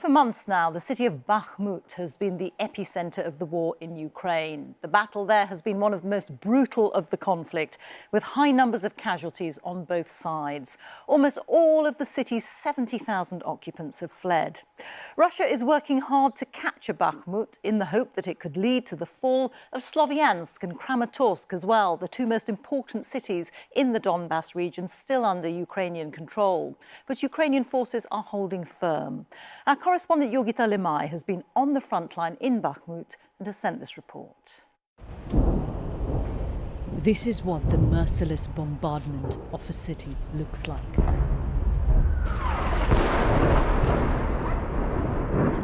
For months now, the city of Bakhmut has been the epicentre of the war in Ukraine. The battle there has been one of the most brutal of the conflict, with high numbers of casualties on both sides. Almost all of the city's 70,000 occupants have fled. Russia is working hard to capture Bakhmut in the hope that it could lead to the fall of Slovyansk and Kramatorsk as well, the two most important cities in the Donbas region still under Ukrainian control. But Ukrainian forces are holding firm. Our correspondent Yogita Limaye has been on the front line in Bachmut and has sent this report. This is what the merciless bombardment of a city looks like.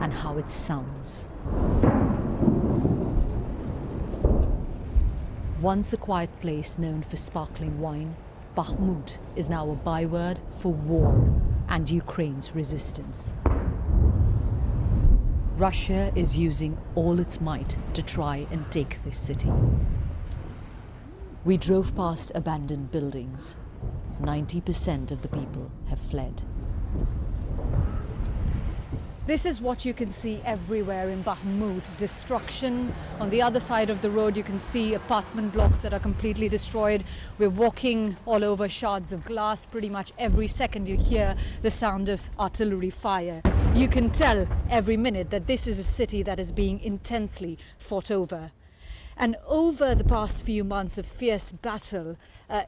And how it sounds. Once a quiet place known for sparkling wine, Bachmut is now a byword for war and Ukraine's resistance. Russia is using all its might to try and take this city. We drove past abandoned buildings. 90% of the people have fled. This is what you can see everywhere in Bachmut, destruction. On the other side of the road you can see apartment blocks that are completely destroyed. We're walking all over shards of glass. Pretty much every second you hear the sound of artillery fire. You can tell every minute that this is a city that is being intensely fought over. And over the past few months of fierce battle,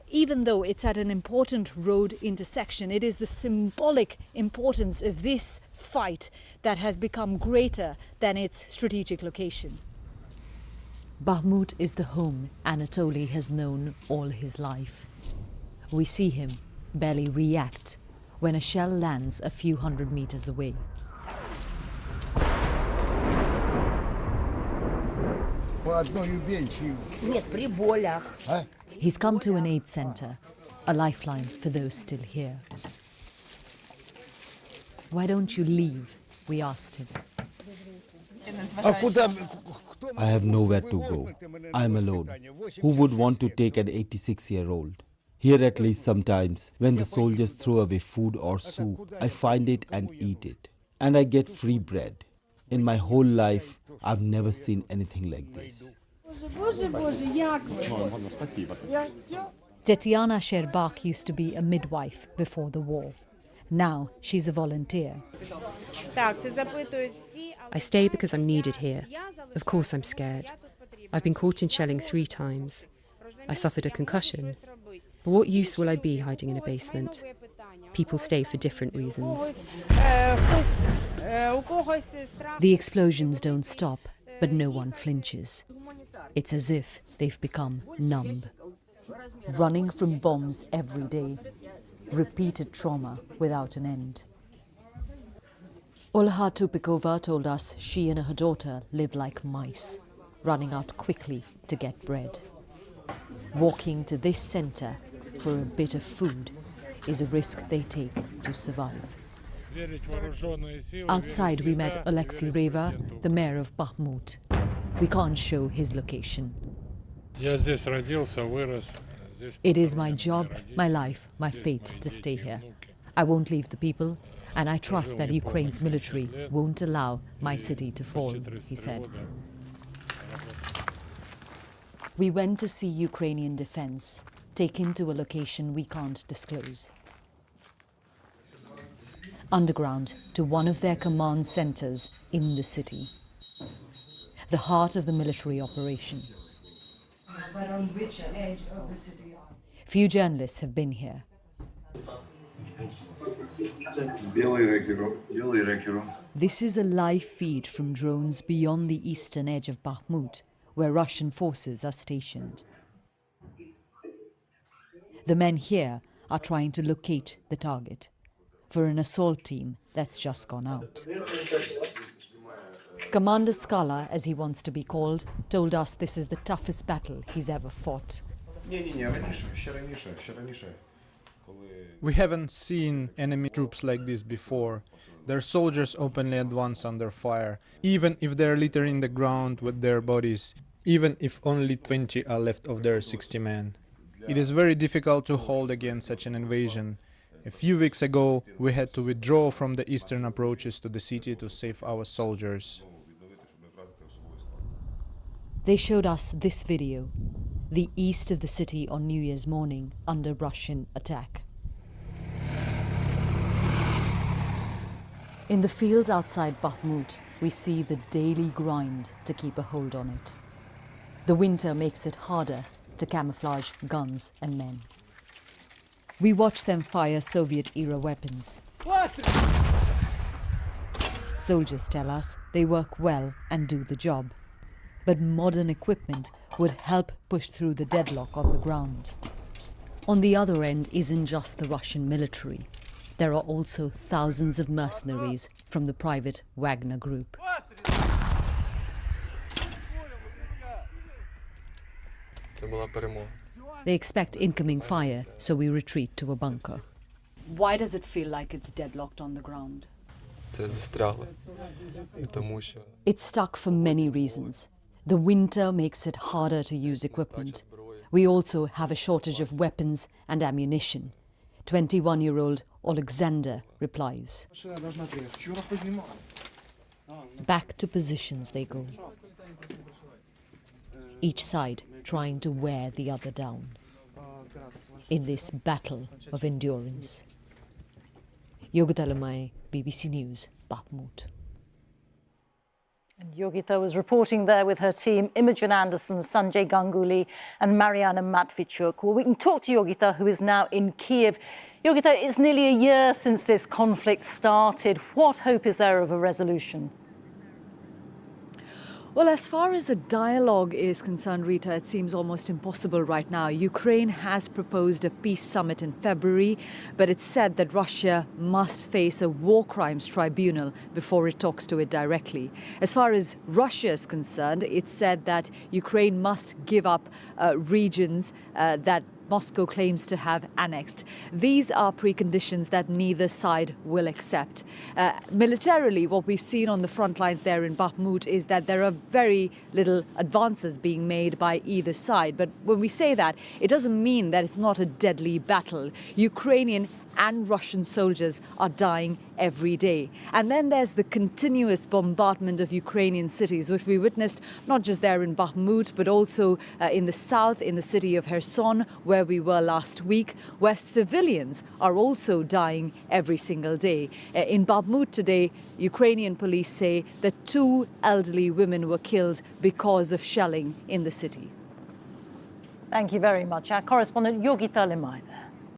even though it's at an important road intersection, it is the symbolic importance of this fight that has become greater than its strategic location. Bachmut is the home Anatoly has known all his life. We see him barely react when a shell lands a few hundred meters away. He's come to an aid center, a lifeline for those still here. Why don't you leave? We asked him. I have nowhere to go. I am alone. Who would want to take an 86-year-old? Here at least sometimes, when the soldiers throw away food or soup, I find it and eat it. And I get free bread. In my whole life, I've never seen anything like this. Tetiana Sherbak used to be a midwife before the war. Now she's a volunteer. I stay because I'm needed here. Of course I'm scared. I've been caught in shelling 3 times. I suffered a concussion. But what use will I be hiding in a basement? People stay for different reasons. The explosions don't stop, but no one flinches. It's as if they've become numb. Running from bombs every day. Repeated trauma without an end. Olha Tupikova told us she and her daughter live like mice, running out quickly to get bread. Walking to this center for a bit of food is a risk they take to survive. Outside we met Oleksiy Reva, the mayor of Bachmut. We can't show his location. It is my job, my life, my fate to stay here. I won't leave the people, and I trust that Ukraine's military won't allow my city to fall, he said. We went to see Ukrainian defense, taken to a location we can't disclose. Underground to one of their command centers in the city. The heart of the military operation. Few journalists have been here. This is a live feed from drones beyond the eastern edge of Bachmut, where Russian forces are stationed. The men here are trying to locate the target for an assault team that's just gone out. Commander Skala, as he wants to be called, told us this is the toughest battle he's ever fought. We haven't seen enemy troops like this before. Their soldiers openly advance under fire, even if they're littering the ground with their bodies, even if only 20 are left of their 60 men. It is very difficult to hold against such an invasion. A few weeks ago, we had to withdraw from the eastern approaches to the city to save our soldiers. They showed us this video, the east of the city on New Year's morning under Russian attack. In the fields outside Bachmut, we see the daily grind to keep a hold on it. The winter makes it harder to camouflage guns and men. We watch them fire Soviet-era weapons. Soldiers tell us they work well and do the job. But modern equipment would help push through the deadlock on the ground. On the other end isn't just the Russian military. There are also thousands of mercenaries from the private Wagner group. They expect incoming fire, so we retreat to a bunker. Why does it feel like it's deadlocked on the ground? It's stuck for many reasons. The winter makes it harder to use equipment. We also have a shortage of weapons and ammunition. 21-year-old Oleksiy replies. Back to positions they go. Each side trying to wear the other down. In this battle of endurance. Yogita Limaye, BBC News, Bakhmut. And Yogita was reporting there with her team, Imogen Anderson, Sanjay Ganguly and Mariana Matvichuk. Well, we can talk to Yogita, who is now in Kiev. Yogita, it's nearly a year since this conflict started. What hope is there of a resolution? Well, as far as a dialogue is concerned, Reeta, it seems almost impossible right now. Ukraine has proposed a peace summit in February, but it's said that Russia must face a war crimes tribunal before it talks to it directly. As far as Russia is concerned, it's said that Ukraine must give up regions that Moscow claims to have annexed. These are preconditions that neither side will accept. Militarily, what we've seen on the front lines there in Bachmut is that there are very little advances being made by either side. But when we say that, it doesn't mean that it's not a deadly battle. Ukrainian and Russian soldiers are dying every day. And then there's the continuous bombardment of Ukrainian cities, which we witnessed not just there in Bachmut, but also in the south, in the city of Kherson, where we were last week, where civilians are also dying every single day. In Bachmut today, Ukrainian police say that 2 elderly women were killed because of shelling in the city. Thank you very much. Our correspondent Yogita Limaye.